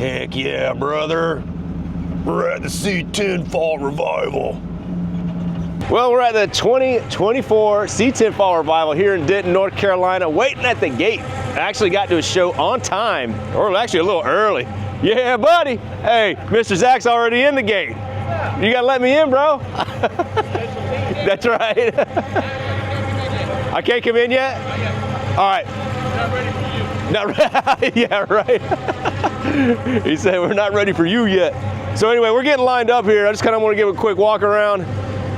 Heck yeah, brother. We're at the C10 Fall Revival. Well, we're at the 2024 C10 Fall Revival here in Denton, North Carolina, waiting at the gate. I actually got to a show on time, or actually a little early. Yeah, buddy. Hey, Mr. Zach's already in the gate. You gotta let me in, bro. That's right. I can't come in yet? All right. Not ready for you. Not ready. Yeah, right. He said we're not ready for you yet. So anyway, we're getting lined up here. I just kind of want to give a quick walk around.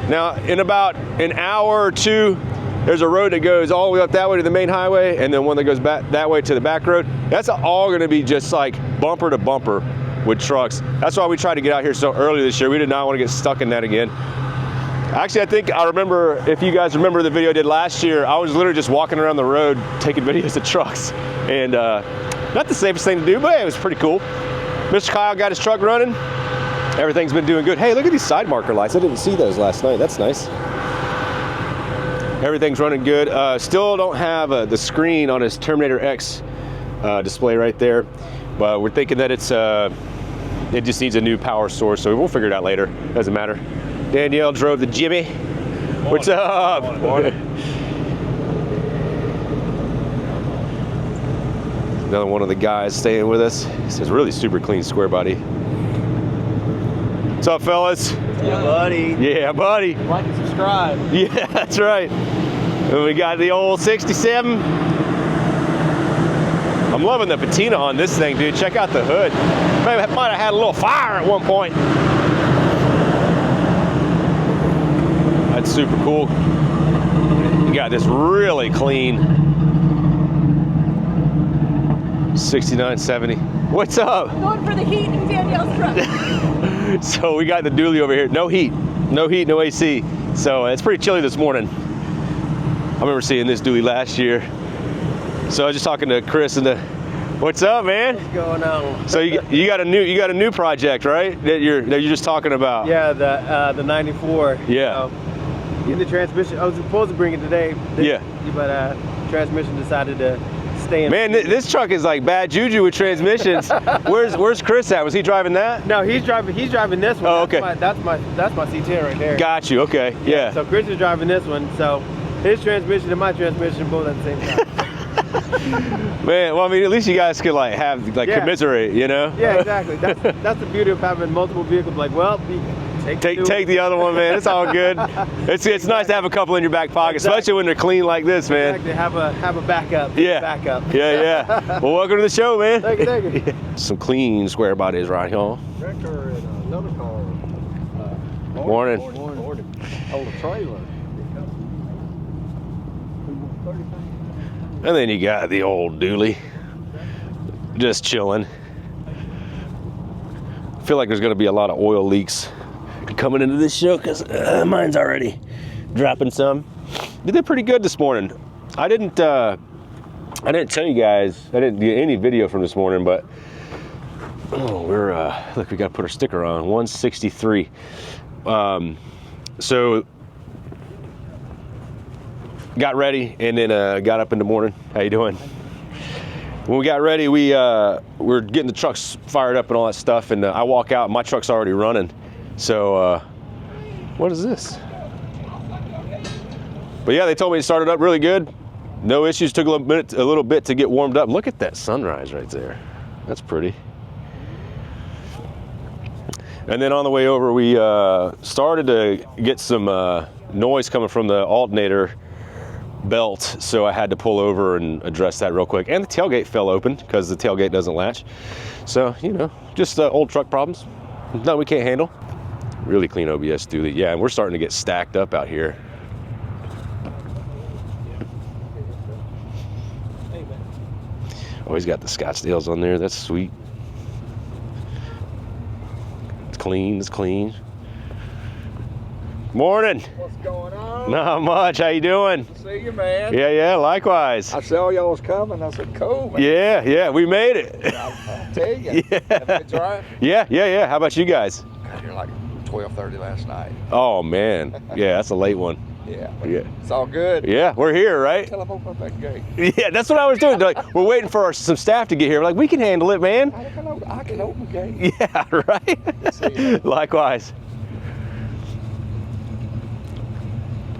Now, in about an hour or two, there's a road that goes all the way up that way to the main highway, and then one that goes back that way to the back road. That's all going to be just like bumper to bumper with trucks. That's why we tried to get out here so early this year. We did not want to get stuck in that again. Actually, I think I remember, if you guys remember the video I did last year, I was literally just walking around the road taking videos of trucks. And not the safest thing to do, but hey, it was pretty cool. Mr. Kyle got his truck running. Everything's been doing good. Hey, look at these side marker lights. I didn't see those last night. That's nice. Everything's running good. Still don't have the screen on his Terminator X display right there, but we're thinking that it just needs a new power source, so we'll figure it out later. Doesn't matter. Danielle drove the Jimmy. Morning. What's up? Morning. Another one of the guys staying with us. He says really super clean square body. What's up, fellas? Yeah, buddy. Yeah, buddy. Like and subscribe. Yeah, that's right. And we got the old 67. I'm loving the patina on this thing, dude. Check out the hood. Might have had a little fire at one point. That's super cool. You got this really clean 6970. What's up? Going for the heat in Danielle's truck. So we got the dually over here. No heat, no AC. So it's pretty chilly this morning. I remember seeing this dually last year. So I was just talking to Chris and what's up, man? What's going on? So you got a new project, right? That you're just talking about. Yeah, the 94. Yeah. In the transmission, I was supposed to bring it today. Yeah. But transmission decided to stay in. Man, this truck is like bad juju with transmissions. Where's Chris at? Was he driving that? No, he's driving this one. Oh, okay. That's my C10 right there. Got you. Okay. Yeah. So Chris is driving this one. So his transmission and my transmission both at the same time. Man, well, I mean, at least you guys could like have like commiserate, you know? Yeah, exactly. That's the beauty of having multiple vehicles. Like, well, take the other one, man. It's all good. It's nice to have a couple in your back pocket, especially when they're clean like this, man. Exactly. Have a backup. Yeah. Backup. Yeah. Well, welcome to the show, man. Thank you. Yeah. Some clean square bodies right here. Tractor and another car. Morning. On the trailer. And then you got the old dually, just chilling. I feel like there's going to be a lot of oil leaks coming into this show because mine's already dropping some. They did pretty good this morning. I didn't tell you guys. I didn't get any video from this morning, but we're look. We got to put our sticker on 163. So. Got ready and then got up in the morning. How you doing? When we got ready, we're getting the trucks fired up and all that stuff, and I walk out, and my truck's already running. So, what is this? But yeah, they told me it started up really good. No issues. Took a little bit to get warmed up. Look at that sunrise right there. That's pretty. And then on the way over, we started to get some noise coming from the alternator belt, so I had to pull over and address that real quick. And the tailgate fell open because the tailgate doesn't latch. So, you know, just old truck problems. Nothing we can't handle. Really clean OBS dually. Yeah, and we're starting to get stacked up out here. Oh, he's got the Scottsdales on there. That's sweet. It's clean. It's clean. Morning. What's going on? Not much. How you doing? See you, man. Yeah, likewise. I saw y'all was coming. I said, cool, man. Yeah, we made it. I'll tell you. Yeah. Have a good drive? Yeah. How about you guys? Got here like 12:30 last night. Oh, man. Yeah, that's a late one. Yeah. Yeah. It's all good. Yeah, we're here, right? Tell them open up that gate. Yeah, that's what I was doing. Like, we're waiting for some staff to get here. We're like, we can handle it, man. I can open the gate. Yeah, right? Likewise.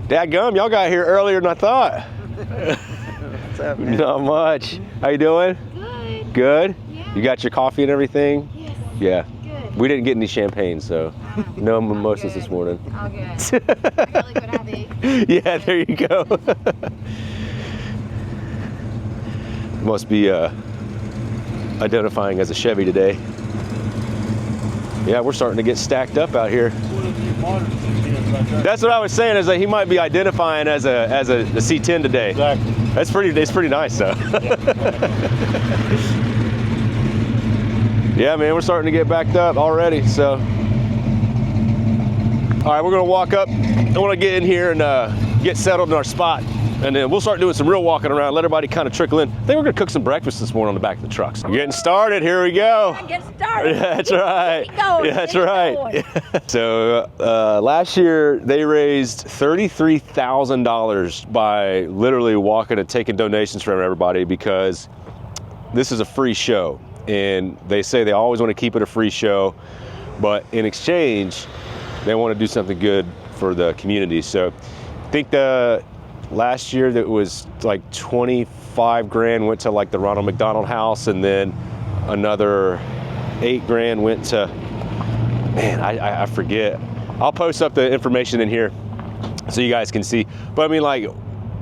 Dadgum, y'all got here earlier than I thought. What's up, man? Not much. How you doing? Good. Good? Yeah. You got your coffee and everything? Yes. Yeah. Good. We didn't get any champagne, so no mimosas good. this morning. All good. I got liquid IV. Yeah, there you go. Must be identifying as a Chevy today. Yeah, we're starting to get stacked up out here. That's what I was saying, is that he might be identifying as a C10 today. Exactly. It's pretty nice though. Yeah, man, we're starting to get backed up already. So, all right, we're gonna walk up. I want to get in here and get settled in our spot, and then we'll start doing some real walking around. Let everybody kind of trickle in. I think we're gonna cook some breakfast this morning on the back of the trucks. We're getting started. Here we go. Get started. Yeah, that's right. Keep going. Yeah, that's Keep right. going. So last year they raised $33,000 by literally walking and taking donations from everybody, because this is a free show, and they say they always want to keep it a free show, but in exchange they want to do something good for the community. So I think the last year that was like 25 grand went to like the Ronald McDonald House, and then another 8 grand went to, man, I forget. I'll post up the information in here so you guys can see. But I mean, like,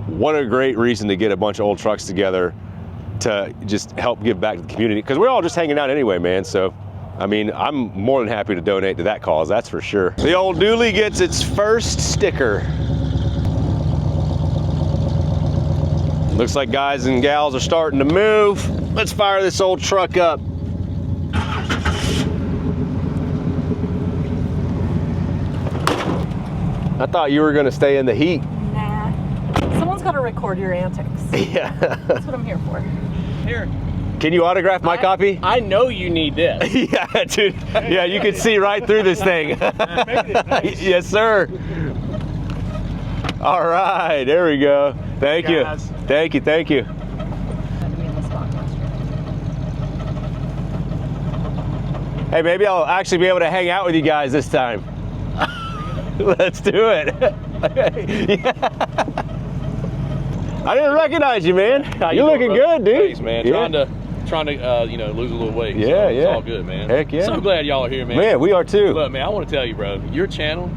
what a great reason to get a bunch of old trucks together to just help give back to the community, because we're all just hanging out anyway, man. So I mean, I'm more than happy to donate to that cause, that's for sure. The old dually gets its first sticker. Looks like guys and gals are starting to move. Let's fire this old truck up. I thought you were gonna stay in the heat. Nah. Someone's got to record your antics. Yeah. That's what I'm here for. Here. Can you autograph my copy? I know you need this. Yeah, dude. Yeah, you can see right through this thing. Yes, sir. All right, there we go. Thank you. Guys. Thank you, thank you. Had to be in the spot yesterday. Hey, maybe I'll actually be able to hang out with you guys this time. Let's do it. Yeah. I didn't recognize you, man. You're looking good, dude. Thanks, man. Yeah. Trying to lose a little weight. Yeah, so yeah. It's all good, man. Heck yeah. So glad y'all are here, man. Man, we are too. Look, man, I want to tell you, bro, your channel,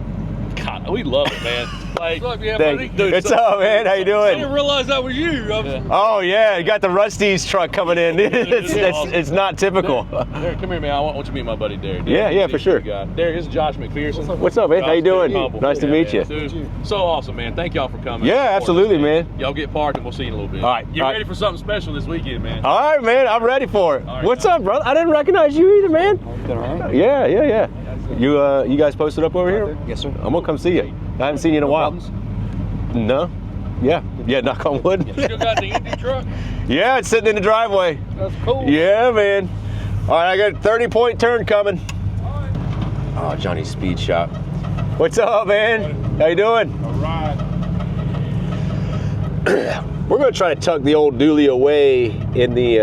God, we love it, man. Like, what's up, yeah, Thank buddy? you. Dude, What's up, man? How you doing? realize that was you. Oh yeah, you got the Rusty's truck coming in. It's not typical. Derek, come here, man. I want you to meet my buddy Derek. Yeah, yeah, for sure. Derek, this is Josh McPherson. What's up, man? How you doing? Humble. Nice to Yeah, meet you. man. Dude, so awesome, man. Thank y'all for coming. Yeah, absolutely, man. Y'all get parked and we'll see you in a little bit. All right, Get all right. ready for something special this weekend, man. All right, man. I'm ready for it. All right, What's guys. up, brother? I didn't recognize you either, man. Yeah, yeah, yeah. You guys posted up over here? Yes, sir. I'm gonna come see you. I haven't seen you in a while. No. Yeah. Yeah. Knock on wood. Still got the empty truck? Yeah, it's sitting in the driveway. That's cool. Yeah, man. All right, I got a 30-point turn coming. Oh, Johnny's Speed Shop. What's up, man? How you doing? All right. We're gonna try to tuck the old dually away in the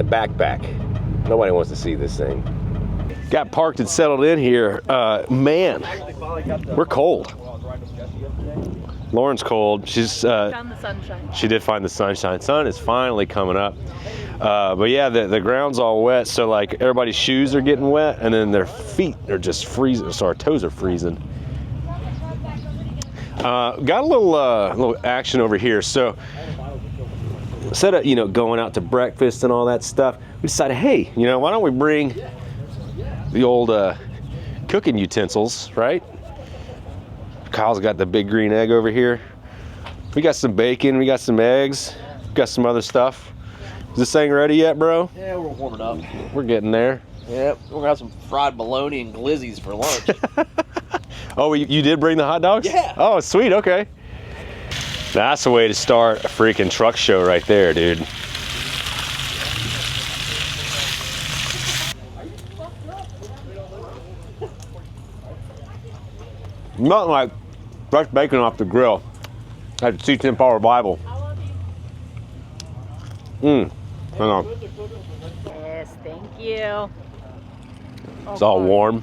backpack. Nobody wants to see this thing. Got parked and settled in here. Man, we're cold. Lauren's cold. She's Found the sunshine. she did find the sunshine. Sun is finally coming up. But yeah, the ground's all wet, so like everybody's shoes are getting wet, and then their feet are just freezing. So our toes are freezing. Got a little action over here. So instead of going out to breakfast and all that stuff, we decided, hey, why don't we bring the old cooking utensils, right? Kyle's got the big green egg over here. We got some bacon, we got some eggs, we got some other stuff. Is this thing ready yet, bro? Yeah, we're warming up. We're getting there. Yep, we're gonna have some fried bologna and glizzies for lunch. Oh, you did bring the hot dogs? Yeah. Oh, sweet, okay. That's the way to start a freaking truck show right there, dude. Nothing like Fresh bacon off the grill at the C10 Fall Revival. Hang on. Yes, thank you. It's all warm.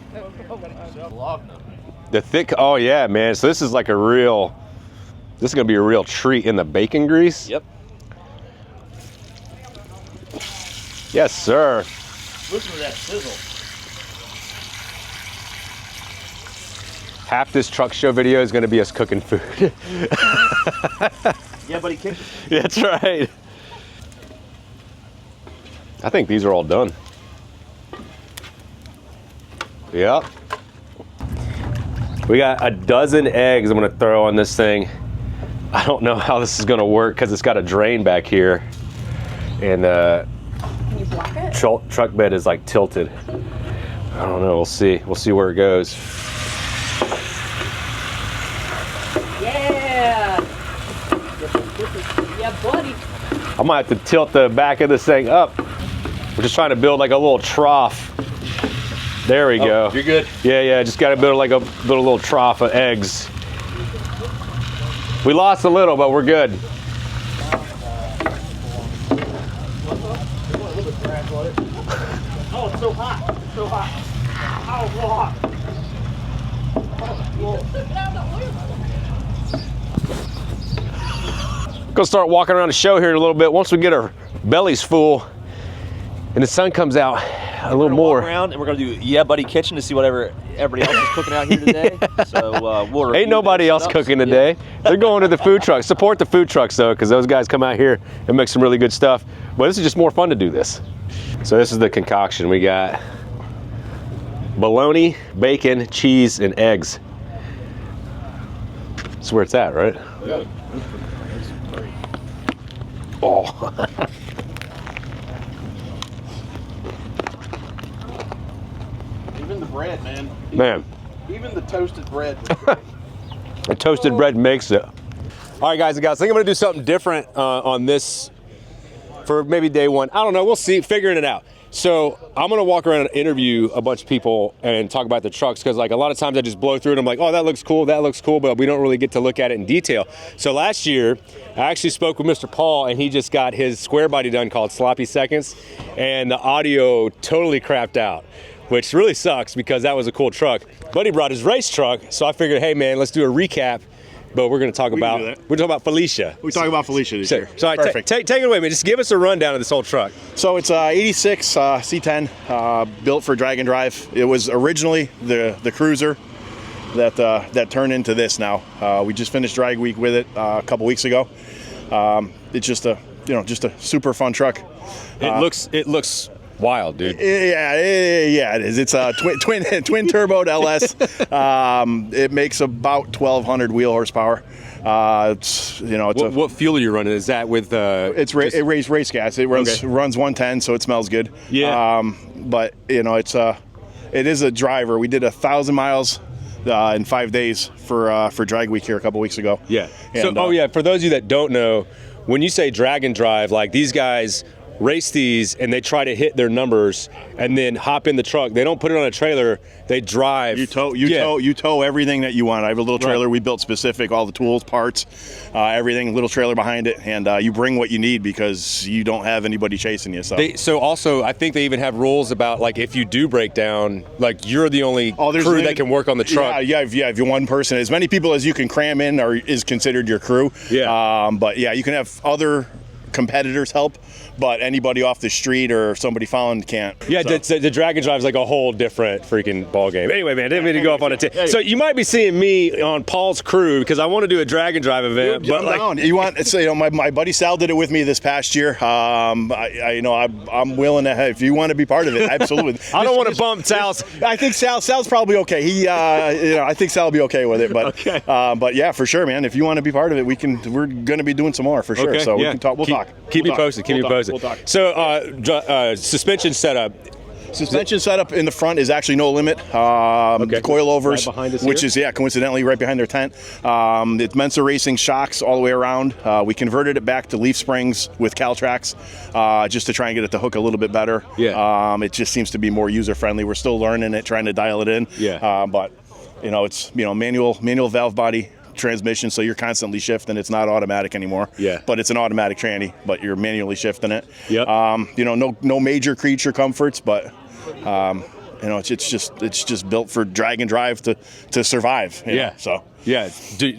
The thick, oh yeah, man. So this is like a real, this is gonna be a real treat in the bacon grease. Yep. Yes, sir. Listen to that sizzle. Half this truck show video is gonna be us cooking food. Yeah, buddy, kitchen. That's right. I think these are all done. Yep. We got a dozen eggs I'm gonna throw on this thing. I don't know how this is gonna work because it's got a drain back here. And Can you block it? truck bed is like tilted. I don't know, we'll see. We'll see where it goes. Yeah. Yeah, buddy. I might have to tilt the back of this thing up. We're just trying to build like a little trough. There we go. You're good. Yeah, just got to build like a little trough of eggs. We lost a little, but we're good. Oh, it's so hot. It's so hot. Oh, so hot. Gonna start walking around the show here in a little bit. Once we get our bellies full and the sun comes out a little more. Walk around and we're gonna do Yeah Buddy Kitchen to see whatever everybody else is cooking out here today. So we'll review Ain't nobody their else stuff. cooking today. They're going to the food trucks. Support the food trucks though, because those guys come out here and make some really good stuff. But this is just more fun to do this. So this is the concoction. We got bologna, bacon, cheese, and eggs. That's where it's at, right? Yeah. Oh. Even the bread, man. Man, Even the toasted bread. the toasted bread makes it. All right, guys and gals, I think I'm gonna do something different on this for maybe day one. I don't know, we'll see, figuring it out. So I'm gonna walk around and interview a bunch of people and talk about the trucks, because like a lot of times I just blow through it. I'm like, oh, that looks cool, but we don't really get to look at it in detail. So last year, I actually spoke with Mr. Paul, and he just got his square body done called Sloppy Seconds, and the audio totally crapped out, which really sucks because that was a cool truck. But he brought his race truck, so I figured, hey man, let's do a recap. But we're going to talk about, we're talking about Felicia. We talk about Felicia this year. So Perfect. take it away, man. Just give us a rundown of this whole truck. So it's 86 C10, built for drag and drive. It was originally the cruiser that turned into this now. We just finished drag week with it a couple weeks ago. It's just a super fun truck. It looks wild, dude. Yeah, it is. It's a twin turboed LS. It makes about 1,200 wheel horsepower. What fuel are you running? Is that with? It's race gas. It runs 110, so it smells good. Yeah. But it is a driver. We did 1,000 miles in 5 days for drag week here a couple weeks ago. Yeah. And, for those of you that don't know, when you say drag and drive, like these guys race these and they try to hit their numbers and then hop in the truck. They don't put it on a trailer. They drive. You tow everything that you want. I have a little trailer we built specific, all the tools, parts, everything, little trailer behind it, and you bring what you need because you don't have anybody chasing you. So Also, I think they even have rules about like if you do break down, like you're the only crew that can work on the truck. Yeah, if you're one person, as many people as you can cram in is considered your crew. Yeah. But yeah, you can have other competitors help, but anybody off the street or somebody following can't. Yeah, so. The drag and drive is like a whole different freaking ball game. Anyway, man, didn't mean to go off on a tangent. So you might be seeing me on Paul's crew because I want to do a drag and drive event. Dude, but like, you want? So my buddy Sal did it with me this past year. I'm willing to. If you want to be part of it, absolutely. I don't want to bump Sal's. I think Sal's probably okay. I think Sal will be okay with it. But okay. But yeah, for sure, man. If you want to be part of it, we're going to be doing some more for sure. Okay, So we can talk. We'll talk. Keep me posted. Keep me posted. We'll talk. So suspension setup. Suspension setup in the front is actually no limit. Coilovers, right behind us which here? is coincidentally right behind their tent. It's Mensa Racing shocks all the way around. We converted it back to leaf springs with Caltrax just to try and get it to hook a little bit better. Yeah. It just seems to be more user friendly. We're still learning it, trying to dial it in. Yeah. But it's manual valve body. transmission, so you're constantly shifting. It's not automatic anymore. Yeah. But it's an automatic tranny, but you're manually shifting it. Yep. You know, no major creature comforts, but you know, it's just built for drag and drive to survive. You know, so. Yeah,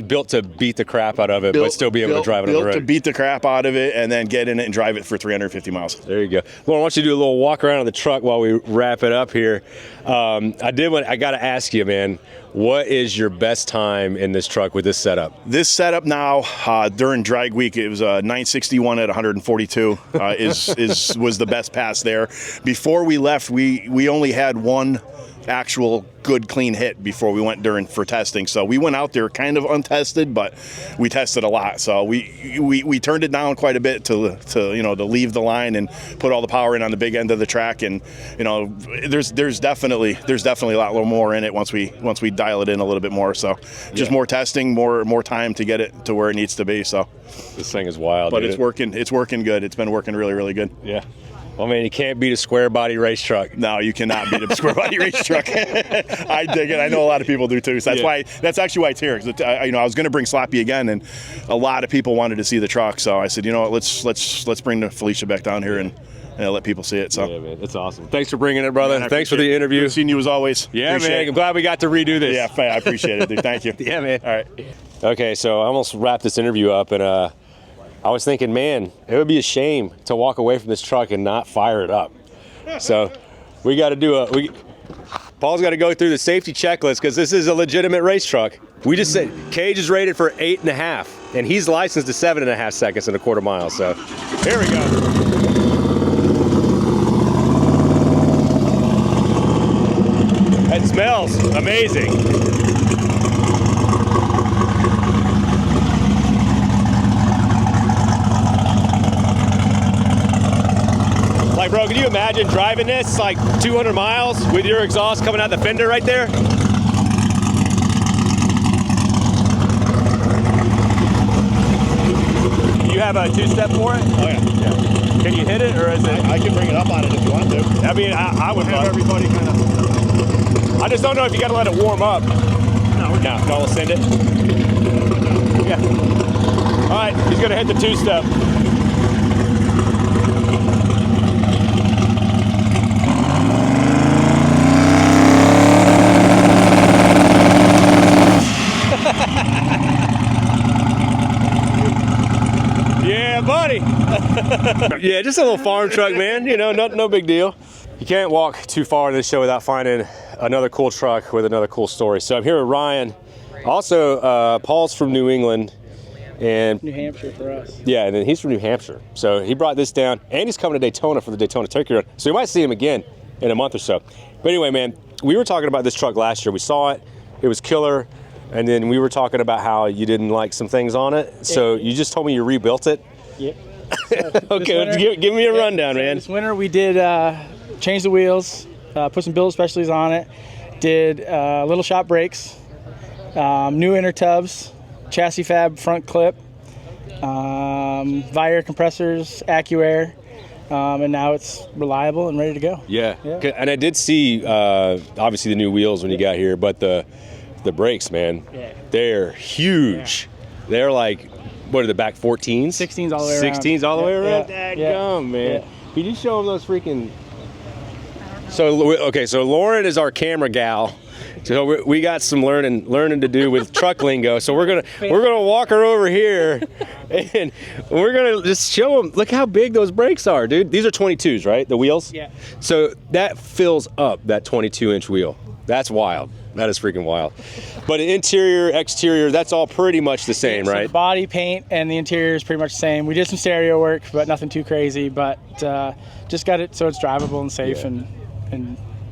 built to beat the crap out of it, but still be able to drive it on the road. Built to beat the crap out of it and then get in it and drive it for 350 miles. There you go. Lauren, I want you to do a little walk around of the truck while we wrap it up here. I got to ask you, man, what is your best time in this truck with this setup? This setup now, during drag week, it was a 961 at 142 was the best pass there. Before we left, we only had one actual good clean hit before we went for testing. So we went out there kind of untested, but we tested a lot. So we turned it down quite a bit to you know, to leave the line and put all the power in on the big end of the track. And you know, there's definitely a lot more in it once we dial it in a little bit more. So just more testing, more time to get it to where it needs to be. So this thing is wild, but dude. It's working good. It's been working really, really good. Yeah. Well, man, you can't beat a square body race truck. No, you cannot beat a square body race truck. I dig it. I know a lot of people do too. So that's actually why it's here. You know, I was going to bring Slappy again, and a lot of people wanted to see the truck. So I said, you know what, let's bring the Felicia back down here and let people see it. So yeah, man, that's awesome. Thanks for bringing it, brother. Man, thanks for the interview. Good seeing you as always. Yeah, man. I'm glad we got to redo this. Yeah, I appreciate it, dude. Thank you. Yeah, man. All right. Okay, so I almost wrapped this interview up, and I was thinking, man, it would be a shame to walk away from this truck and not fire it up. So we got to do Paul's got to go through the safety checklist because this is a legitimate race truck. We just said cage is rated for 8.5, and he's licensed to 7.5 seconds in a quarter mile. So here we go. That smells amazing. Like, bro, can you imagine driving this like 200 miles with your exhaust coming out the fender right there? Do you have a two-step for it? Oh yeah. Can you hit it, or is it? I can bring it up on it if you want to. I mean, I would have everybody kind of. I just don't know if you got to let it warm up. No, we'll send it. Yeah. All right, he's gonna hit the two-step. Yeah, buddy. Yeah, just a little farm truck, man. You know, no big deal. You can't walk too far in this show without finding another cool truck with another cool story. So I'm here with Ryan. Also, Paul's from New England. And New Hampshire for us. Yeah, and then he's from New Hampshire. So he brought this down, and he's coming to Daytona for the Daytona Turkey Run. So you might see him again in a month or so. But anyway, man, we were talking about this truck last year. We saw it. It was killer. And then we were talking about how you didn't like some things on it. So you just told me you rebuilt it? Yep. Okay, winter, give me a rundown, man. This winter we did change the wheels, put some Build Specialties on it, did little shop brakes, new inner tubs, chassis fab front clip, Vire compressors, AccuAir, and now it's reliable and ready to go. Yeah. And I did see, obviously, the new wheels when you got here, but the brakes, man, they're huge. Yeah. They're like, what are the back 14s? 16s all the way around. 16s all the way around? Dadgum, man. Yeah. Can you show them those freaking... So Lauren is our camera gal. So we got some learning to do with truck lingo. So we're gonna walk her over here, and we're gonna just show them. Look how big those brakes are, dude. These are 22s, right? The wheels. Yeah. So that fills up that 22-inch wheel. That's wild. That is freaking wild. But interior, exterior, that's all pretty much the same, so right? The body, paint, and the interior is pretty much the same. We did some stereo work, but nothing too crazy. But just got it so it's drivable and safe and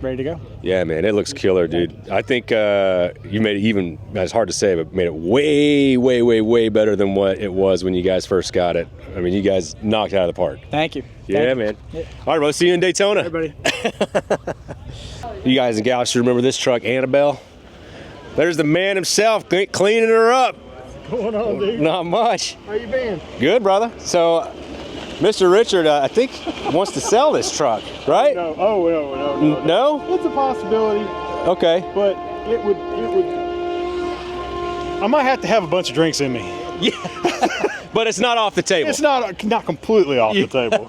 ready to go. Yeah, man, it looks killer, dude. I think you made it even, it's hard to say, but made it way, way, way, way better than what it was when you guys first got it. I mean, you guys knocked it out of the park. Thank you. Yeah, man. Yeah. All right, bro, see you in Daytona. Everybody. You guys and gals should remember this truck, Annabelle. There's the man himself cleaning her up. What's going on, dude? Not much. How you been? Good, brother. So, Mr. Richard, I think, wants to sell this truck, right? No. Oh, no. No? It's a possibility. Okay. But it would. I might have to have a bunch of drinks in me. But it's not off the table. It's not completely off the table.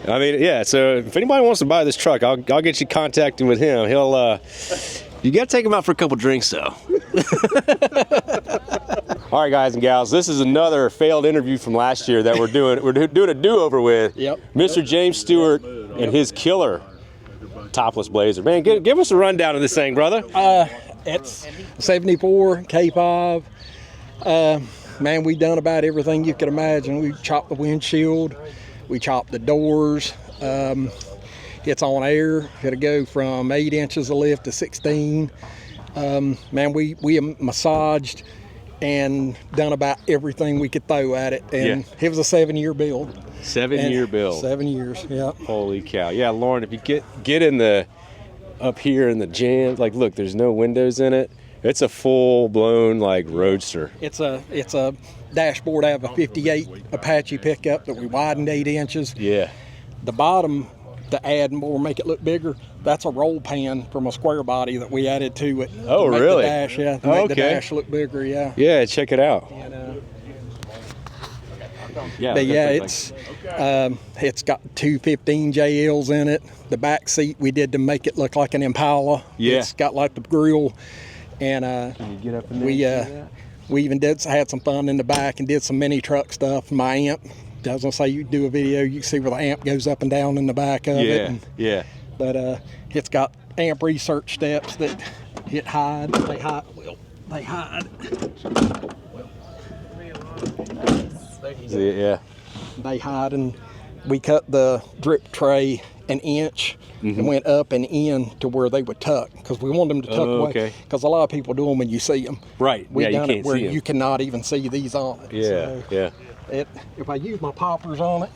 I mean, yeah. So if anybody wants to buy this truck, I'll get you contacted with him. He'll. You got to take him out for a couple drinks, though. All right, guys and gals, this is another failed interview from last year that we're doing. We're doing a do-over with Mr. James Stewart and his killer topless Blazer. Man, give us a rundown of this thing, brother. It's 74 K5. Man, we done about everything you could imagine. We chopped the windshield, we chopped the doors. It's on air. It'll go from 8 inches of lift to 16. Man, we massaged and done about everything we could throw at it. And it was a 7-year build. 7-year build. 7 years, yeah. Holy cow. Yeah, Lauren, if you get in up here in the jams, like, look, there's no windows in it. It's a full-blown, like, roadster. It's a dashboard out of a 58 Apache pickup that we widened 8 inches. Yeah. The bottom, to add more, make it look bigger, that's a roll pan from a square body that we added to it. Oh, to make really? The dash, yeah, to make the dash look bigger, yeah. Yeah, check it out. And, yeah, but yeah, it's got 2 15 JLs in it. The back seat we did to make it look like an Impala. Yeah. It's got like the grill, and Can you get up in there we even had some fun in the back and did some mini truck stuff. My amp, I was gonna say, you do a video, you can see where the amp goes up and down in the back of it. Yeah. But it's got amp research steps that it hide. They hide. Yeah. They hide, and we cut the drip tray an inch and went up and in to where they would tuck, because we want them to tuck away. Okay. Because a lot of people do them when you see them. Right. We you done can't it where see 'em. you cannot even see these on it. Yeah. So if I use my poppers on it,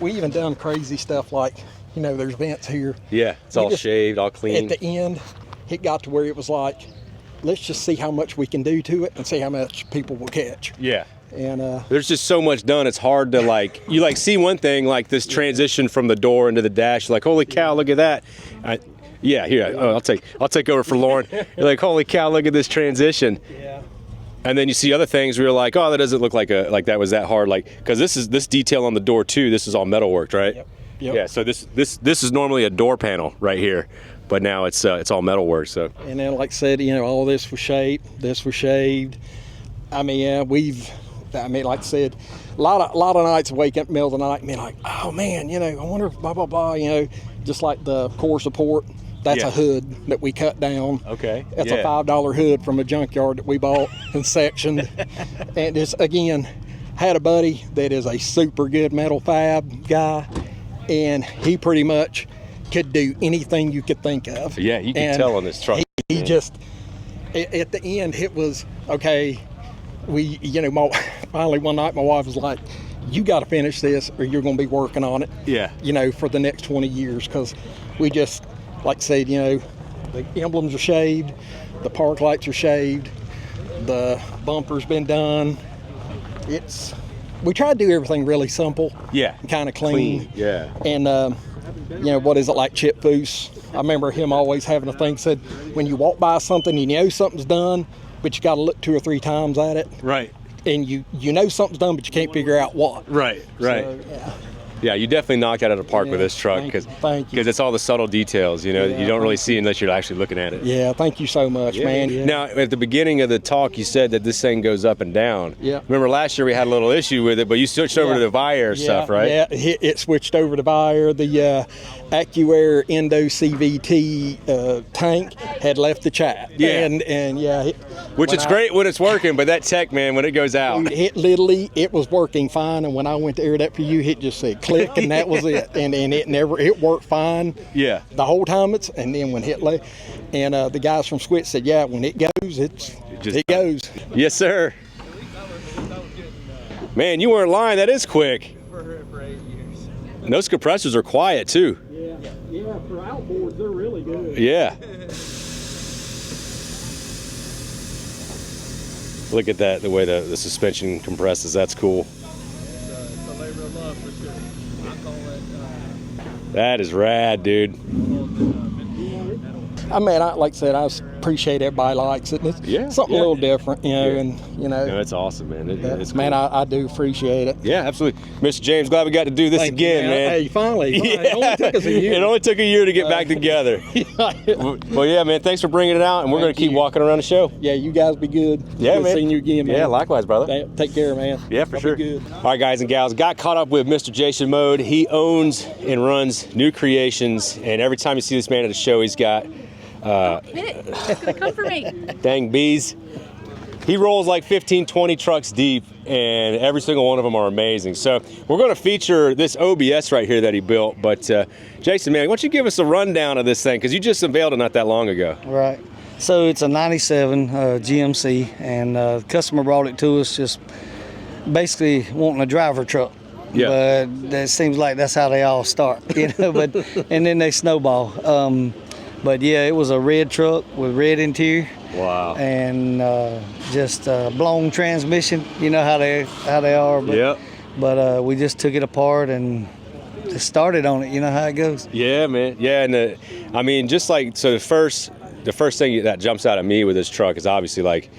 we even done crazy stuff like, there's vents here. Yeah. It's all shaved, all clean. At the end, it got to where it was like, let's just see how much we can do to it and see how much people will catch. Yeah. And there's just so much done. It's hard to you see one thing, like this transition from the door into the dash. You're like, holy cow, look at that. I'll take over for Lauren. You're like, holy cow, look at this transition. Yeah. And then you see other things where you're like, oh, that doesn't look like that was that hard. Like, because this detail on the door too. This is all metal worked, right? Yep. Yeah. So this is normally a door panel right here, but now it's all metal work. So. And then, like I said, all this was shaped. This was shaved. I mean, like I said, a lot of nights I wake up in the middle of the night and be like, oh man, I wonder if blah blah blah. Just like the core support. That's a hood that we cut down. Okay. That's a $5 hood from a junkyard that we bought and sectioned. And just, again, had a buddy that is a super good metal fab guy, and he pretty much could do anything you could think of. Yeah, you can tell on this truck. He just, at the end, it was, okay, finally one night my wife was like, you got to finish this or you're going to be working on it. Yeah. For the next 20 years, because we just, like I said, the emblems are shaved, the park lights are shaved, the bumper's been done. We try to do everything really simple. Yeah. And kind of clean. Yeah. And, what is it, like Chip Foose? I remember him always having a thing, said, when you walk by something, you know something's done, but you got to look 2 or 3 times at it. Right. And you know something's done, but you can't figure out what. Right. So, Yeah, you definitely knocked it out of the park with this truck, because it's all the subtle details, you don't really see unless you're actually looking at it. Yeah, thank you so much, man. Yeah. Now, at the beginning of the talk, you said that this thing goes up and down. Yeah. Remember last year we had a little issue with it, but you switched over to the Vier stuff, right? Yeah, it switched over to Vier. The AccuAir Endo CVT tank had left the chat. Yeah. And which it's great when it's working, but that tech, man, when it goes out. It was working fine, and when I went to air that for you, it just said click, and that was it. And it worked fine. Yeah. The whole time and then when it left, and the guys from Squit said, yeah, when it goes, it goes. Yes, sir. Man, you weren't lying. That is quick. For 8 years. And those compressors are quiet too. Yeah, for outboards, they're really good. Yeah. Look at that, the way the suspension compresses. That's cool. It's a labor of love for sure. I call it. That is rad, dude. I mean, like I said, I was appreciate everybody likes it. It's something yeah. a little different, you know, Yeah. and you know. No, it's awesome, man. It's cool. Man, I do appreciate it. Yeah, absolutely. Mr. James, glad we got to do this Thank you, again, man. Hey, finally. It only took us a year. It only took a year to get back together. Well, yeah, man, thanks for bringing it out, and we're going to keep walking around the show. Yeah, you guys be good. Yeah, Good man. seeing you again, man. Yeah, likewise, brother. Take care, man. Yeah, for Y'all sure. be good. All right, guys and gals, got caught up with Mr. Jason Moody. He owns and runs New Creations, and every time you see this man at a show, he's got It's gonna come for me. dang bees. He rolls like 15, 20 trucks deep, and every single one of them are amazing. So we're going to feature this OBS right here that he built. But Jason, man, why don't you give us a rundown of this thing? Because you just unveiled it not that long ago. Right. So it's a 97 GMC, and the customer brought it to us just basically wanting a driver truck. Yeah. But it seems like that's how they all start, you know. But and then they snowball. But yeah, it was a red truck with red interior. Wow. And just blown transmission. You know how they are. But, Yep. But we just took it apart and just started on it. You know how it goes. Yeah, man. Yeah, and I mean, just like, so the first thing that jumps out at me with this truck is obviously like,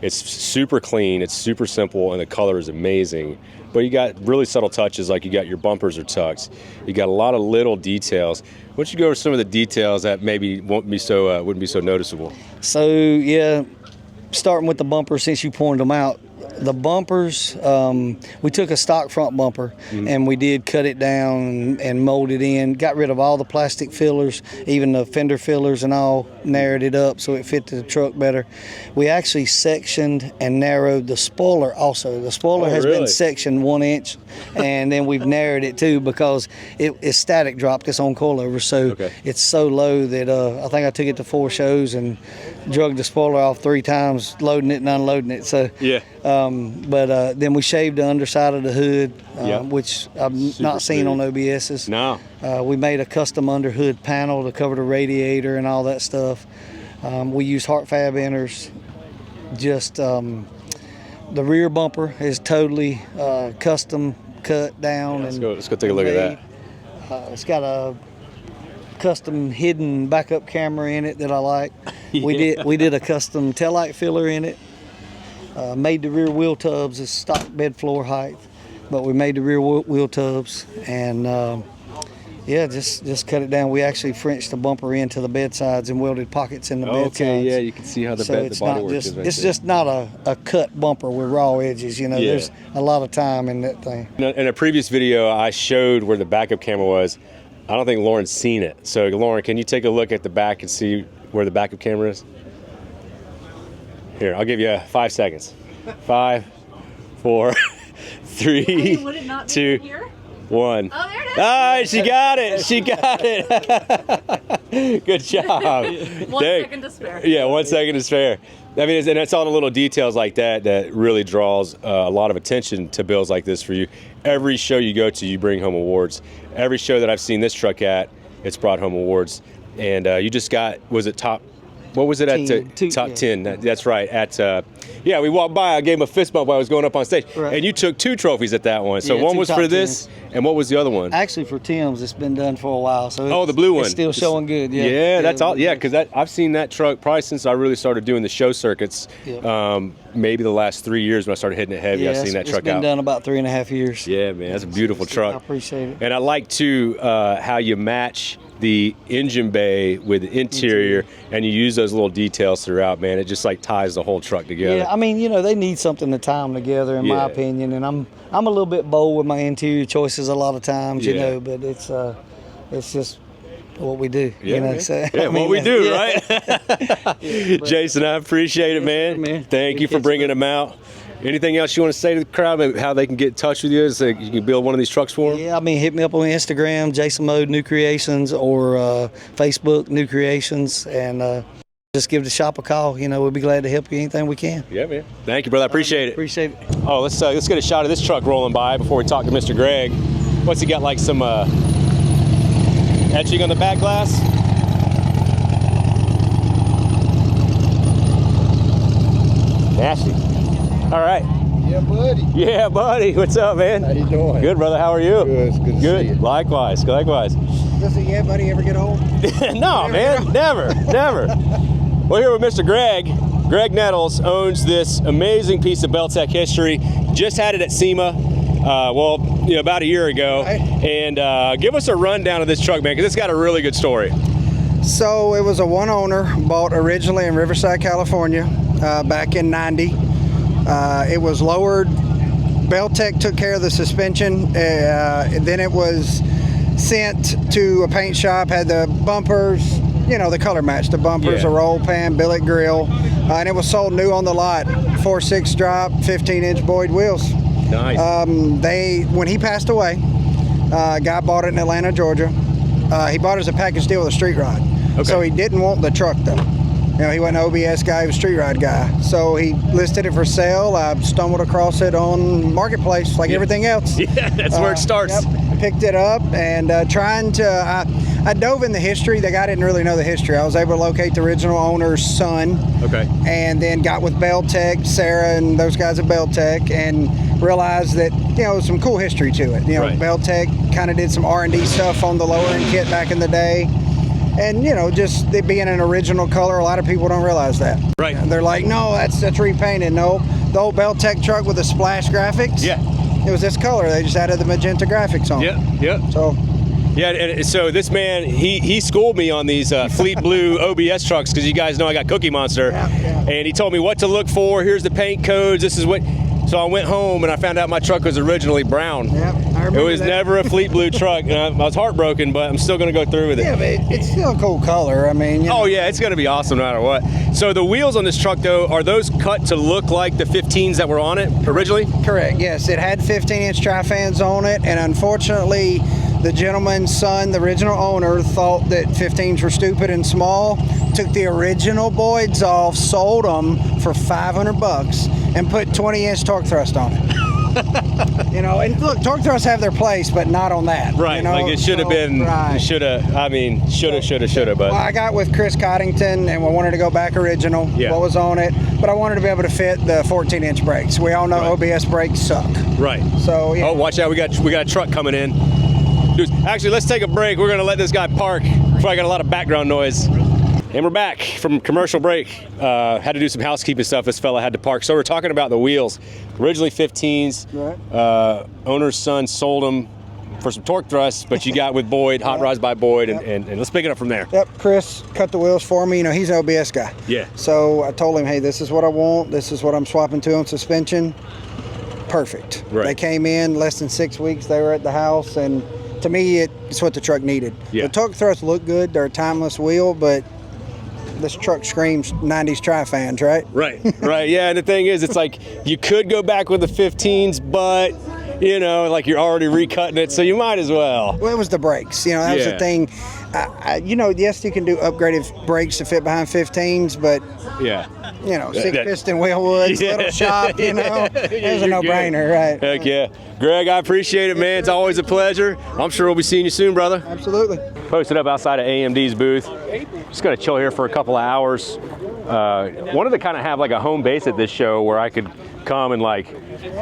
it's super clean, it's super simple, and the color is amazing. But you got really subtle touches, like you got your bumpers are tucks. You got a lot of little details. Why don't you go over some of the details that maybe wouldn't be so noticeable? So yeah, starting with the bumpers, since you pointed them out, the bumpers, we took a stock front bumper and we did cut it down and mold it in, got rid of all the plastic fillers, even the fender fillers and all, narrowed it up so it fit the truck better. We actually sectioned and narrowed the spoiler also. The spoiler has been sectioned 1 inch, and then we've narrowed it too because it's static dropped, it's on coilover, so it's so low that I think I took it to 4 shows and drug the spoiler off 3 times, loading it and unloading it. So yeah. But then we shaved the underside of the hood, which I've not seen on OBS's. No. We made a custom under hood panel to cover the radiator and all that stuff. We used heart fab inners. Just the rear bumper is totally custom cut down. Let's go take a look at that. It's got a custom hidden backup camera in it that I like. We did a custom taillight filler in it. Made the rear wheel tubs as stock bed floor height, but we made the rear wheel tubs and yeah, just cut it down. We actually Frenched the bumper into the bed sides and welded pockets in the bed sides. Okay, yeah, you can see how the body works. It's just not a cut bumper with raw edges. You know, there's a lot of time in that thing. In a previous video, I showed where the backup camera was. I don't think Lauren's seen it. So Lauren, can you take a look at the back and see where the backup camera is? Here, I'll give you 5 seconds. 5, 4, 3, 2, 1. Oh, there it is. All right, she got it. She got it. Good job. 1 second to spare. Yeah, 1 second to spare. I mean, and it's all the little details like that that really draws a lot of attention to builds like this for you. Every show you go to, you bring home awards. Every show that I've seen this truck at, it's brought home awards. And you just got, was it top? What was it at? Top 10. That's right. At we walked by. I gave him a fist bump while I was going up on stage. Right. And you took 2 trophies at that one. So one was for this, and what was the other one? Actually, for Tim's, it's been done for a while. So the blue one. It's still showing good. Yeah. Yeah, that's all. Yeah, because I've seen that truck probably since I really started doing the show circuits. Maybe the last 3 years when I started hitting it heavy. I've seen that truck out. It's been done about 3.5 years. Yeah, man, that's a beautiful truck. I appreciate it. And I like too how you match the engine bay with the interior, and you use those little details throughout, man. It just like ties the whole truck together. Yeah, I mean, you know, they need something to tie them together, in my opinion. And I'm a little bit bold with my interior choices a lot of times, you know, but it's just what we do. Yeah, you know, man. so, What we do, right? Jason, I appreciate it, man. Thank you for bringing them out. Anything else you want to say to the crowd, maybe how they can get in touch with you so you can build one of these trucks for them? Yeah, I mean, hit me up on Instagram, Jason Moody New Creations, or Facebook New Creations, and just give the shop a call. You know, we'll be glad to help you anything we can. Yeah, man. Thank you, brother. I appreciate it. Appreciate it. Oh, let's get a shot of this truck rolling by before we talk to Mr. Greg. What's he got, like some etching on the back glass? Nasty. All right. Yeah, buddy. Yeah, buddy. What's up, man? How you doing? Good, brother. How are you? Good. It's good to see you. Likewise. Does a yeah buddy ever get old? No, man. Never. Well, here with Mr. Greg Nettles owns this amazing piece of Beltec history. Just had it at SEMA, about a year ago. And give us a rundown of this truck, man, because it's got a really good story. So it was a one owner, bought originally in Riverside, California, back in '90. It was lowered. Beltec took care of the suspension. Then it was sent to a paint shop, had the bumpers, the color match, the bumpers, a roll pan, billet grill, and it was sold new on the lot. 4.6 drop, 15-inch Boyd wheels. Nice. When he passed away, a guy bought it in Atlanta, Georgia. He bought it as a package deal with a street rod. Okay. So he didn't want the truck though. He wasn't an OBS guy, he was a street rod guy. So he listed it for sale. I stumbled across it on Marketplace like everything else. Yeah, that's where it starts. Yep. Picked it up and I dove in the history. The guy didn't really know the history. I was able to locate the original owner's son. Okay. And then got with Beltec, Sarah and those guys at Beltec, and realized that, some cool history to it. Beltec kind of did some R&D stuff on the lower end kit back in the day. And, just it being an original color, a lot of people don't realize that. Right. They're like, no, that's repainted. No, the old Beltec truck with the splash graphics. Yeah. It was this color. They just added the magenta graphics on it. Yeah. So. Yeah, and so this man, he schooled me on these Fleet Blue OBS trucks because you guys know I got Cookie Monster. And he told me what to look for. Here's the paint codes. This is what. So I went home and I found out my truck was originally brown. Yep, I remember it was that. Never a Fleet Blue truck. And I was heartbroken, but I'm still going to go through with it. Yeah, but it's still a cool color. I mean, oh yeah, it's going to be awesome no matter what. So the wheels on this truck though, are those cut to look like the 15s that were on it originally? Correct. Yes, it had 15-inch tri-fans on it, and unfortunately, the gentleman's son, the original owner, thought that 15s were stupid and small. Took the original Boyds off, sold them for $500, and put 20-inch torque thrust on it. And look, torque thrusts have their place, but not on that. Right, like it should have been, shoulda, but. Well, I got with Chris Coddington, and we wanted to go back original, what was on it, but I wanted to be able to fit the 14-inch brakes. We all know OBS brakes suck. Right. So, Oh, watch out, we got a truck coming in. Dude, actually, let's take a break. We're gonna let this guy park before I got a lot of background noise. And we're back from commercial break. Had to do some housekeeping stuff. This fella had to park. So we're talking about the wheels. Originally 15s. Right. Owner's son sold them for some torque thrusts, but you got with Boyd, Hot Rods by Boyd, and let's pick it up from there. Yep, Chris cut the wheels for me. He's an OBS guy. Yeah. So I told him, hey, this is what I want. This is what I'm swapping to on suspension. Perfect. Right. They came in less than 6 weeks. They were at the house, and to me, it's what the truck needed. Yeah. The torque thrusts look good. They're a timeless wheel, but this truck screams 90s tri-fans, right? Right, right. Yeah, and the thing is, it's like you could go back with the 15s, but, like you're already recutting it, so you might as well. Well, it was the brakes. That was the thing. Yes, you can do upgraded brakes to fit behind 15s, but, 6-piston wheel woods, little shop, it was a no-brainer, right? Heck yeah. Greg, I appreciate it, man. It's always a pleasure. I'm sure we'll be seeing you soon, brother. Absolutely. Posted up outside of AMD's booth. Just going to chill here for a couple of hours. Wanted to kind of have like a home base at this show where I could come and like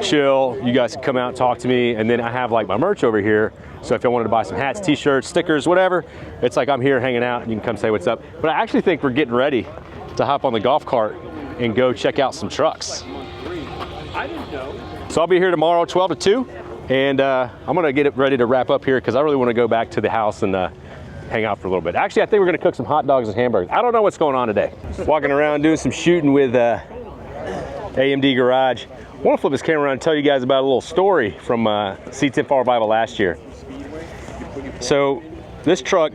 chill. You guys could come out and talk to me. And then I have like my merch over here. So if you wanted to buy some hats, t-shirts, stickers, whatever, it's like I'm here hanging out and you can come say what's up. But I actually think we're getting ready to hop on the golf cart and go check out some trucks. I didn't know. So I'll be here tomorrow, 12 to 2. And I'm going to get it ready to wrap up here because I really want to go back to the house and hang out for a little bit. Actually, I think we're going to cook some hot dogs and hamburgers. I don't know what's going on today. Walking around doing some shooting with AMD Garage. I want to flip this camera around and tell you guys about a little story from C10 Fall Revival last year. So this truck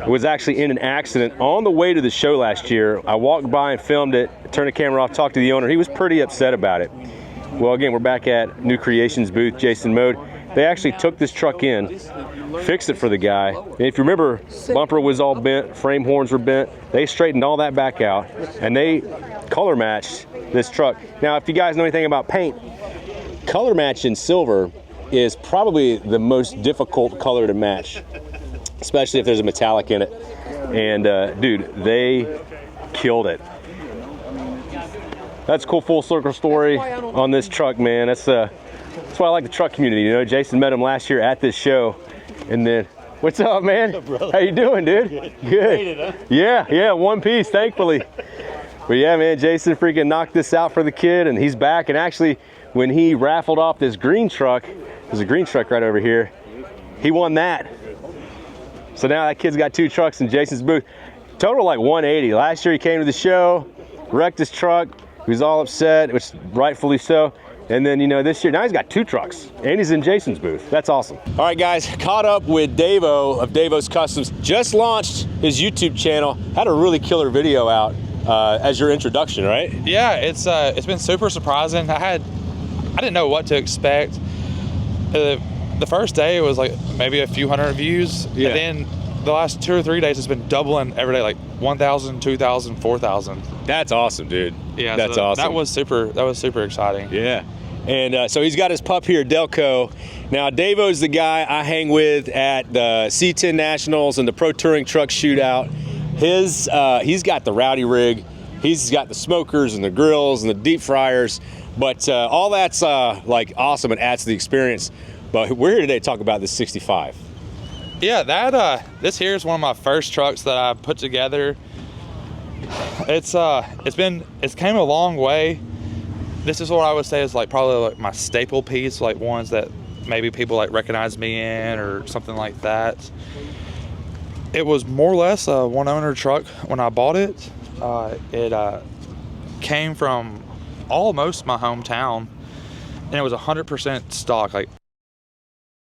was actually in an accident on the way to the show last year. I walked by and filmed it, turned the camera off, talked to the owner. He was pretty upset about it. Well, again, we're back at New Creations booth, Jason Mode. They actually took this truck in, fixed it for the guy. And if you remember, bumper was all bent, frame horns were bent. They straightened all that back out, and they color matched this truck. Now, if you guys know anything about paint, color match in silver is probably the most difficult color to match, especially if there's a metallic in it. And dude, they killed it. That's a cool full circle story on this truck, man. That's why I like the truck community. Jason met him last year at this show, and then What's up, man? How you doing, dude? Good. Made it, huh? Yeah, one piece, thankfully. But yeah, man, Jason freaking knocked this out for the kid, and he's back. And actually, when he raffled off this green truck, there's a green truck right over here, he won that. So now that kid's got 2 trucks in Jason's booth. Total like 180. Last year he came to the show, wrecked his truck. He was all upset, which rightfully so. And then, you know, this year, now he's got 2 trucks and he's in Jason's booth. That's awesome. All right, guys, caught up with Davo of Davo's Customs. Just launched his YouTube channel. Had a really killer video out as your introduction, right? Yeah, it's been super surprising. I didn't know what to expect. The first day it was like maybe a few hundred views. Yeah. And then the last 2 or 3 days it's been doubling every day, like 1,000, 2,000, 4,000. That's awesome, dude. Yeah, that's so awesome. That was super exciting. Yeah. And so he's got his pup here, Delco. Now, Davo's the guy I hang with at the C10 Nationals and the Pro Touring Truck Shootout. He's got the rowdy rig. He's got the smokers and the grills and the deep fryers. But all that's like awesome and adds to the experience. But we're here today to talk about this 65. Yeah, this here is one of my first trucks that I put together. It's came a long way. This is what I would say is like probably like my staple piece, like ones that maybe people like recognize me in or something like that. It was more or less a one-owner truck when I bought it. It came from almost my hometown, and it was 100% stock. Like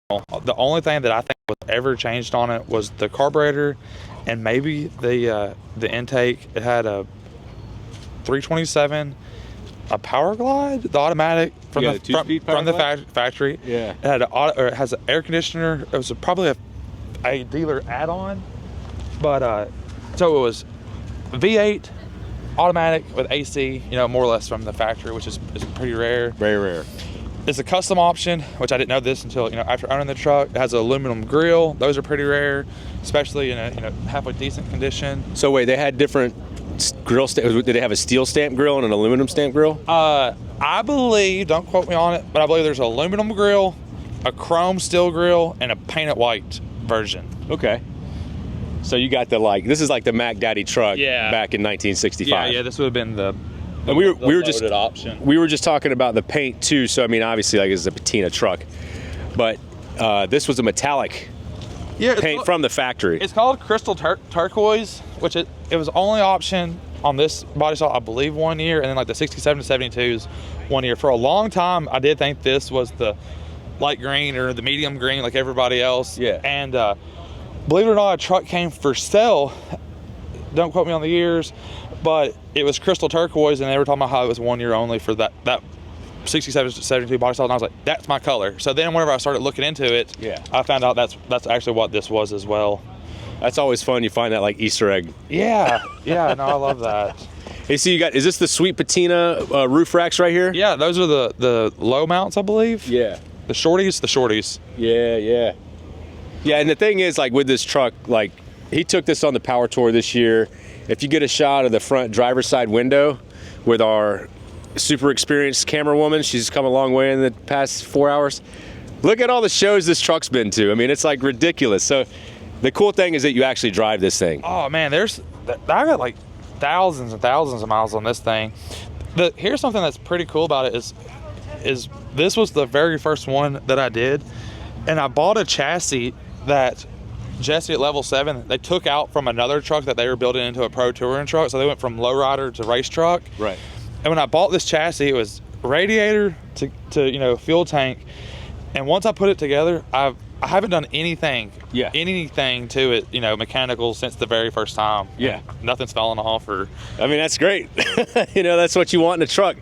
the only thing that I think was ever changed on it was the carburetor and maybe the intake. It had a 327. A Power Glide, the automatic from the factory. Yeah. It has an air conditioner. It was probably a dealer add-on, but so it was V8 automatic with AC. You know, more or less from the factory, which is pretty rare. Very rare. It's a custom option, which I didn't know this until after owning the truck. It has an aluminum grill. Those are pretty rare, especially in a halfway decent condition. So wait, they had different grill did they have a steel stamp grill and an aluminum stamp grill? I believe, don't quote me on it, but I believe there's an aluminum grill, a chrome steel grill, and a painted white version. Okay. So you got this is like the Mac Daddy truck back in 1965. Yeah, this would have been the we were just option. We were just talking about the paint too. So I mean, obviously, like it's a patina truck, but this was a metallic paint from the factory. It's called Crystal Turquoise, which it was only option on this body style, I believe, 1 year, and then like the 67 to 72s 1 year. For a long time, I did think this was the light green or the medium green like everybody else. Yeah. And believe it or not, a truck came for sale. Don't quote me on the years, but it was Crystal Turquoise, and they were talking about how it was 1 year only for that 67 to 72 body style, and I was like, that's my color. So then whenever I started looking into it, I found out that's actually what this was as well. That's always fun. You find that like Easter egg. Yeah, no, I love that. Hey, so is this the sweet patina roof racks right here? Yeah, those are the low mounts, I believe. Yeah. The shorties. Yeah. And the thing is, like with this truck, like he took this on the Power Tour this year. If you get a shot of the front driver's side window with our super experienced camera woman, she's come a long way in the past 4 hours. Look at all the shows this truck's been to. I mean, it's like ridiculous. So the cool thing is that you actually drive this thing. Oh man, I got like thousands and thousands of miles on this thing. Here's something that's pretty cool about it is this was the very first one that I did, and I bought a chassis that Jesse at Level 7, they took out from another truck that they were building into a Pro Touring truck, so they went from lowrider to race truck. Right. And when I bought this chassis, it was radiator to fuel tank, and once I put it together, I haven't done anything to it, mechanical since the very first time. Yeah. Nothing's fallen off I mean, that's great. That's what you want in a truck.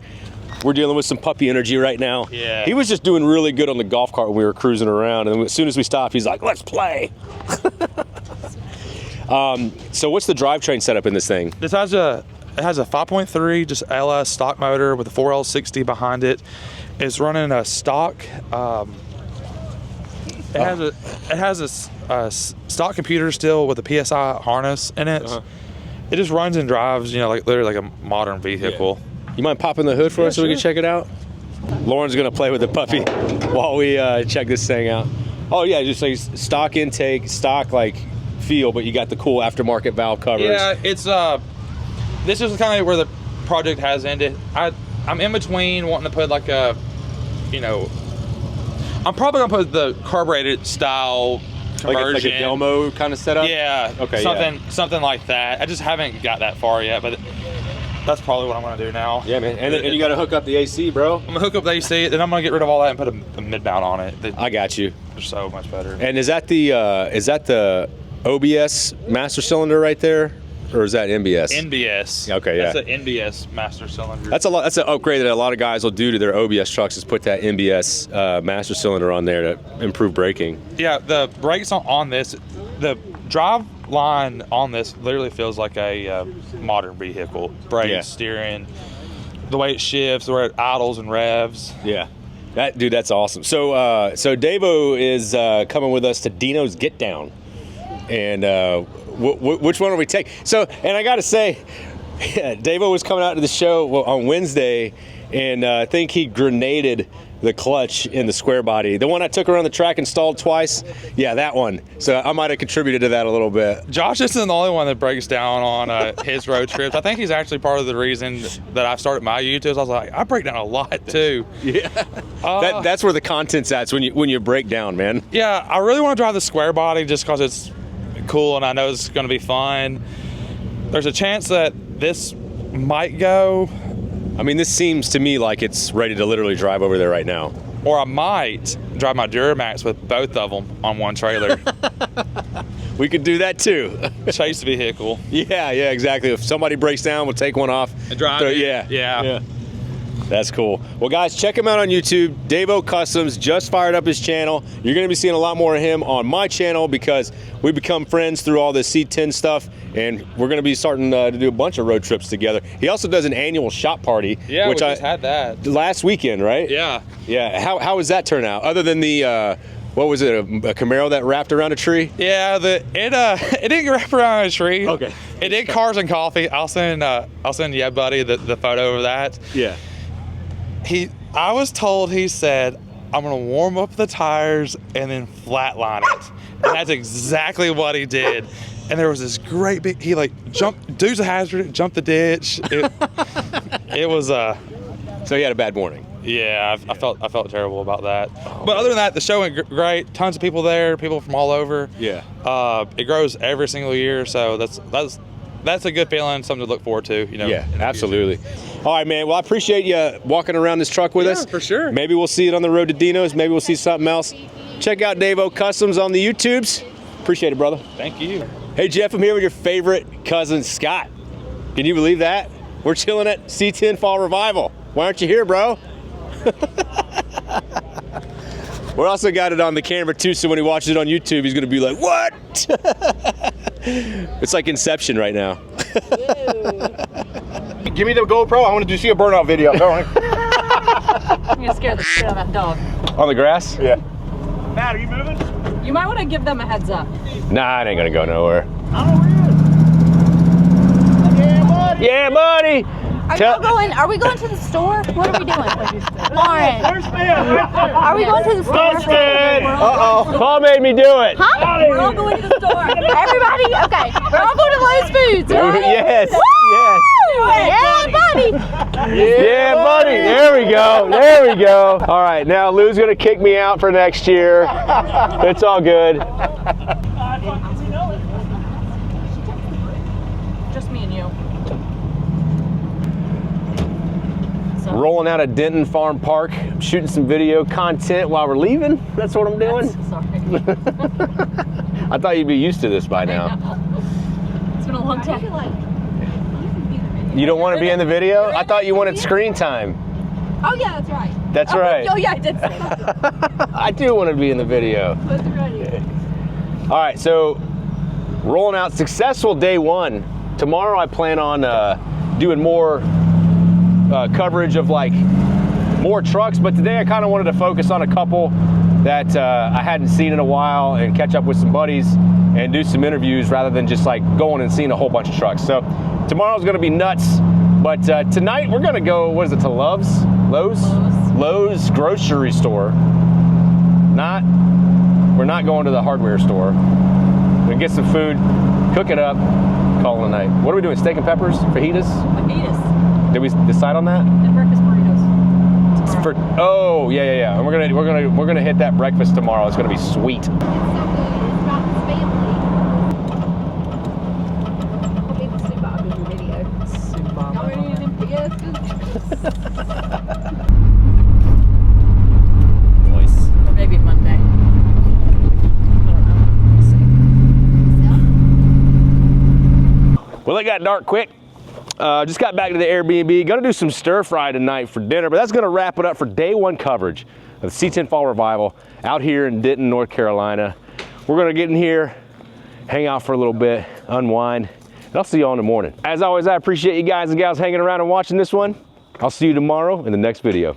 We're dealing with some puppy energy right now. Yeah. He was just doing really good on the golf cart when we were cruising around, and as soon as we stopped, he's like, let's play. So what's the drivetrain setup in this thing? It has a 5.3 just LS stock motor with a 4L60 behind it. It's running a stock. It has a stock computer still with a PSI harness in it. Uh-huh. It just runs and drives, like literally like a modern vehicle. Yeah. You mind popping the hood for us so we can check it out? Lauren's gonna play with the puppy while we check this thing out. Oh yeah, just like stock intake, stock like feel, but you got the cool aftermarket valve covers. Yeah, it's this is kind of where the project has ended. I'm in between wanting to put like a, you know, I'm probably gonna put the carbureted style conversion, like a Delmo kind of setup. Yeah. Okay. Something like that. I just haven't got that far yet, but that's probably what I'm gonna do now. Yeah, man. And you got to hook up the AC, bro. I'm gonna hook up the AC, then I'm gonna get rid of all that and put a mid mount on it. I got you. They're so much better. And is that the OBS master cylinder right there, or is that NBS? NBS. Okay, yeah. That's an NBS master cylinder. That's an upgrade that a lot of guys will do to their OBS trucks, is put that NBS master cylinder on there to improve braking. Yeah, the brakes on this, the drive line on this literally feels like a modern vehicle. Brakes, steering, the way it shifts, the way it idles and revs. Yeah. That's awesome. So Davo is coming with us to Dino's Get Down. And which one will we take? So, and I got to say, Davo was coming out to the show on Wednesday, and I think he grenaded the clutch in the square body. The one I took around the track, installed twice. Yeah, that one. So I might have contributed to that a little bit. Josh isn't the only one that breaks down on his road trips. I think he's actually part of the reason that I started my YouTubes. I was like, I break down a lot too. Yeah. That's where the content's at, when you break down, man. Yeah, I really want to drive the square body just because it's cool and I know it's going to be fun. There's a chance that this might go. I mean, this seems to me like it's ready to literally drive over there right now. Or I might drive my Duramax with both of them on one trailer. We could do that too. Chase the vehicle. Yeah, exactly. If somebody breaks down, we'll take one off and drive it. Yeah. That's cool. Well, guys, check him out on YouTube. Davo Customs just fired up his channel. You're going to be seeing a lot more of him on my channel because we become friends through all this C10 stuff, and we're going to be starting to do a bunch of road trips together. He also does an annual shop party. Yeah, which we just had that last weekend, right? Yeah. Yeah. How was that turn out? Other than the what was it? A Camaro that wrapped around a tree? Yeah. It didn't wrap around a tree. Okay. It did cars and coffee. I'll send yeah, buddy, the photo of that. Yeah. I was told, he said, I'm gonna warm up the tires and then flatline it. And that's exactly what he did. And there was this great big, he like jumped, dude's a hazard, jumped the ditch. It was So he had a bad morning. Yeah, I felt terrible about that. But other than that, the show went great. Tons of people there, people from all over. Yeah. It grows every single year, so that's a good feeling, something to look forward to, you know. Yeah, absolutely. All right, man. Well, I appreciate you walking around this truck with us. Yeah, for sure. Maybe we'll see it on the road to Dino's. Maybe we'll see something else. Check out Davo Customs on the YouTubes. Appreciate it, brother. Thank you. Hey, Jeff, I'm here with your favorite cousin, Scott. Can you believe that? We're chilling at C10 Fall Revival. Why aren't you here, bro? We're also got it on the camera, too, so when he watches it on YouTube, he's going to be like, what? It's like Inception right now. Give me the GoPro. I want to see a burnout video. I'm going to scare the shit out of that dog. On the grass? Yeah. Matt, are you moving? You might want to give them a heads up. Nah, it ain't going to go nowhere. Yeah, buddy. Are we going to the store? What are we doing? Lauren. Are we going to the store? Uh-oh. Paul made me do it. Huh? We're all going to the store. Everybody? Okay. We're all going to Lowe's Foods, right? Yes. Woo! Yeah, buddy. Yeah, buddy. There we go. All right, now Lou's going to kick me out for next year. It's all good. Just me and you. Rolling out of Denton Farm Park, shooting some video content while we're leaving. That's what I'm doing. Sorry. I thought you'd be used to this by now. It's been a long time. You don't want to be in the video? I thought you wanted screen time. Oh yeah, that's right. That's right. Oh yeah, I did say that. I do want to be in the video. All right, so rolling out, successful day one. Tomorrow I plan on doing more coverage of like more trucks, but today I kind of wanted to focus on a couple that I hadn't seen in a while and catch up with some buddies and do some interviews rather than just like going and seeing a whole bunch of trucks. So tomorrow's gonna be nuts, but tonight we're gonna go, what is it, to Lowe's grocery store. Not We're not going to the hardware store. We're gonna get some food, cook it up, call it a night. What are we doing? Steak and peppers? Fajitas? Fajitas. Did we decide on that? And breakfast burritos. For, oh yeah. And we're gonna hit that breakfast tomorrow. It's gonna be sweet. Or maybe Monday. Well, it got dark quick. Just got back to the Airbnb. Gonna do some stir fry tonight for dinner, but that's gonna wrap it up for day one coverage of the C10 Fall Revival out here in Denton, North Carolina. We're gonna get in here, hang out for a little bit, unwind, and I'll see you all in the morning. As always, I appreciate you guys and gals hanging around and watching this one. I'll see you tomorrow in the next video.